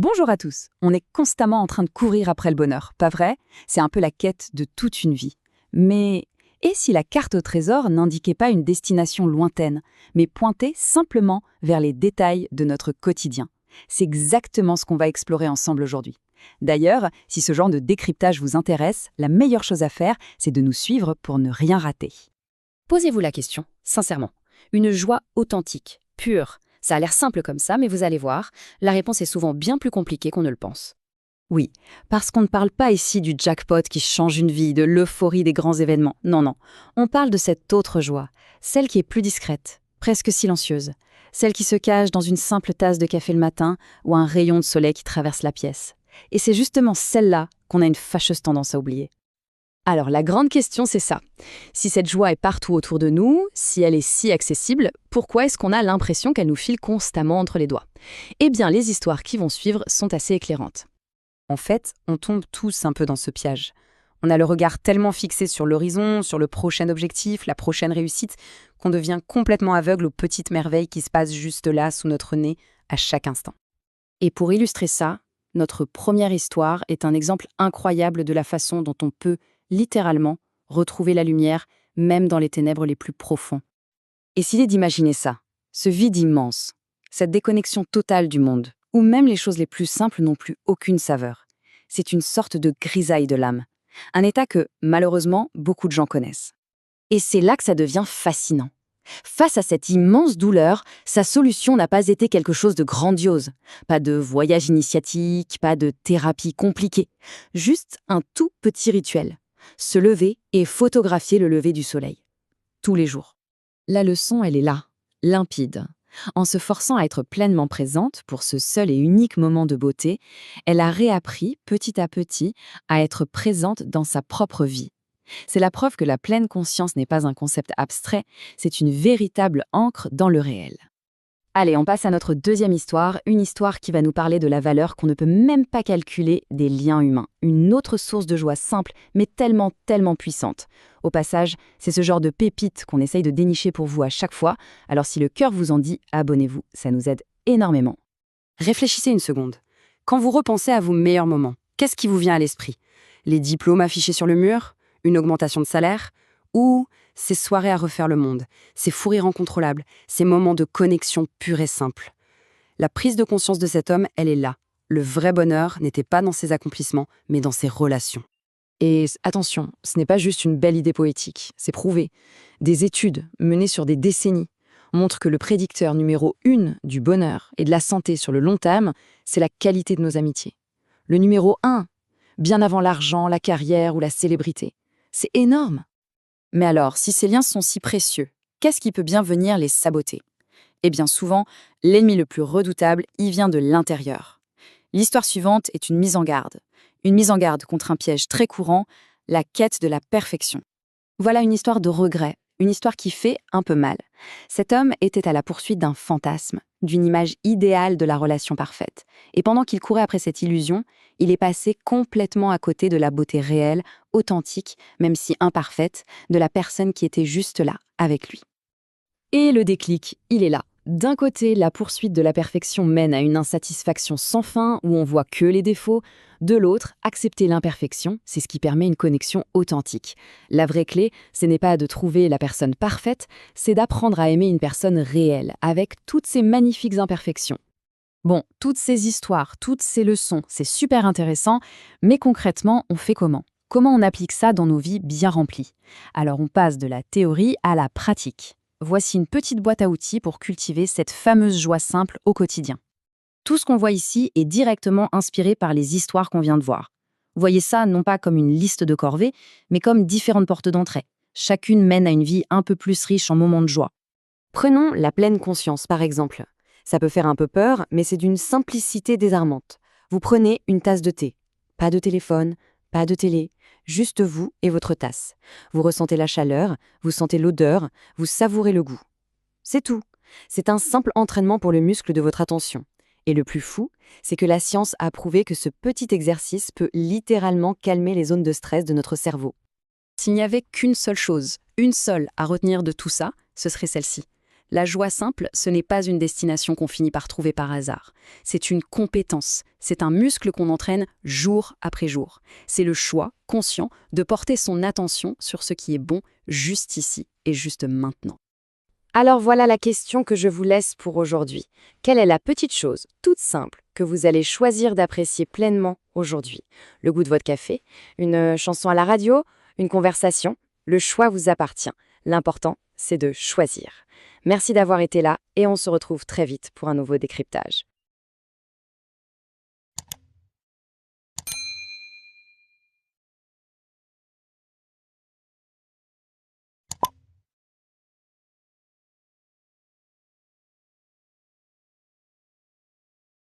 Bonjour à tous. On est constamment en train de courir après le bonheur, pas vrai? C'est un peu la quête de toute une vie. Mais et si la carte au trésor n'indiquait pas une destination lointaine, mais pointait simplement vers les détails de notre quotidien? C'est exactement ce qu'on va explorer ensemble aujourd'hui. D'ailleurs, si ce genre de décryptage vous intéresse, la meilleure chose à faire, c'est de nous suivre pour ne rien rater. Posez-vous la question, sincèrement. Une joie authentique, pure. Ça a l'air simple comme ça, mais vous allez voir, la réponse est souvent bien plus compliquée qu'on ne le pense. Oui, parce qu'on ne parle pas ici du jackpot qui change une vie, de l'euphorie des grands événements. Non, non. On parle de cette autre joie, celle qui est plus discrète, presque silencieuse, celle qui se cache dans une simple tasse de café le matin ou un rayon de soleil qui traverse la pièce. Et c'est justement celle-là qu'on a une fâcheuse tendance à oublier. Alors la grande question, c'est ça. Si cette joie est partout autour de nous, si elle est si accessible, pourquoi est-ce qu'on a l'impression qu'elle nous file constamment entre les doigts? Eh bien, les histoires qui vont suivre sont assez éclairantes. En fait, on tombe tous un peu dans ce piège. On a le regard tellement fixé sur l'horizon, sur le prochain objectif, la prochaine réussite, qu'on devient complètement aveugle aux petites merveilles qui se passent juste là, sous notre nez, à chaque instant. Et pour illustrer ça, notre première histoire est un exemple incroyable de la façon dont on peut, littéralement, retrouver la lumière, même dans les ténèbres les plus profonds. Essayez d'imaginer ça, ce vide immense, cette déconnexion totale du monde, où même les choses les plus simples n'ont plus aucune saveur. C'est une sorte de grisaille de l'âme, un état que, malheureusement, beaucoup de gens connaissent. Et c'est là que ça devient fascinant. Face à cette immense douleur, sa solution n'a pas été quelque chose de grandiose. Pas de voyage initiatique, pas de thérapie compliquée. Juste un tout petit rituel. Se lever et photographier le lever du soleil. Tous les jours. La leçon, elle est là, limpide. En se forçant à être pleinement présente pour ce seul et unique moment de beauté, elle a réappris petit à petit à être présente dans sa propre vie. C'est la preuve que la pleine conscience n'est pas un concept abstrait, c'est une véritable ancre dans le réel. Allez, on passe à notre deuxième histoire, une histoire qui va nous parler de la valeur qu'on ne peut même pas calculer des liens humains. Une autre source de joie simple, mais tellement, tellement puissante. Au passage, c'est ce genre de pépite qu'on essaye de dénicher pour vous à chaque fois, alors si le cœur vous en dit, abonnez-vous, ça nous aide énormément. Réfléchissez une seconde. Quand vous repensez à vos meilleurs moments, qu'est-ce qui vous vient à l'esprit? Les diplômes affichés sur le mur? Une augmentation de salaire? Ou ces soirées à refaire le monde, ces fous rires incontrôlables, ces moments de connexion pure et simple? La prise de conscience de cet homme, elle est là. Le vrai bonheur n'était pas dans ses accomplissements, mais dans ses relations. Et attention, ce n'est pas juste une belle idée poétique, c'est prouvé. Des études menées sur des décennies montrent que le prédicteur numéro 1 du bonheur et de la santé sur le long terme, c'est la qualité de nos amitiés. Le numéro 1, bien avant l'argent, la carrière ou la célébrité. C'est énorme. Mais alors, si ces liens sont si précieux, qu'est-ce qui peut bien venir les saboter? Eh bien souvent, l'ennemi le plus redoutable, il vient de l'intérieur. L'histoire suivante est une mise en garde. Une mise en garde contre un piège très courant, la quête de la perfection. Voilà une histoire de regret, une histoire qui fait un peu mal. Cet homme était à la poursuite d'un fantasme, d'une image idéale de la relation parfaite. Et pendant qu'il courait après cette illusion, il est passé complètement à côté de la beauté réelle, authentique, même si imparfaite, de la personne qui était juste là, avec lui. Et le déclic, il est là. D'un côté, la poursuite de la perfection mène à une insatisfaction sans fin où on voit que les défauts. De l'autre, accepter l'imperfection, c'est ce qui permet une connexion authentique. La vraie clé, ce n'est pas de trouver la personne parfaite, c'est d'apprendre à aimer une personne réelle, avec toutes ses magnifiques imperfections. Bon, toutes ces histoires, toutes ces leçons, c'est super intéressant, mais concrètement, on fait comment? Comment on applique ça dans nos vies bien remplies? Alors on passe de la théorie à la pratique. Voici une petite boîte à outils pour cultiver cette fameuse joie simple au quotidien. Tout ce qu'on voit ici est directement inspiré par les histoires qu'on vient de voir. Voyez ça non pas comme une liste de corvées, mais comme différentes portes d'entrée. Chacune mène à une vie un peu plus riche en moments de joie. Prenons la pleine conscience, par exemple. Ça peut faire un peu peur, mais c'est d'une simplicité désarmante. Vous prenez une tasse de thé. Pas de téléphone, pas de télé, juste vous et votre tasse. Vous ressentez la chaleur, vous sentez l'odeur, vous savourez le goût. C'est tout. C'est un simple entraînement pour le muscle de votre attention. Et le plus fou, c'est que la science a prouvé que ce petit exercice peut littéralement calmer les zones de stress de notre cerveau. S'il n'y avait qu'une seule chose, une seule, à retenir de tout ça, ce serait celle-ci. La joie simple, ce n'est pas une destination qu'on finit par trouver par hasard. C'est une compétence, c'est un muscle qu'on entraîne jour après jour. C'est le choix, conscient, de porter son attention sur ce qui est bon juste ici et juste maintenant. Alors voilà la question que je vous laisse pour aujourd'hui. Quelle est la petite chose, toute simple, que vous allez choisir d'apprécier pleinement aujourd'hui? Le goût de votre café? Une chanson à la radio? Une conversation? Le choix vous appartient. L'important, c'est de choisir. Merci d'avoir été là et on se retrouve très vite pour un nouveau décryptage.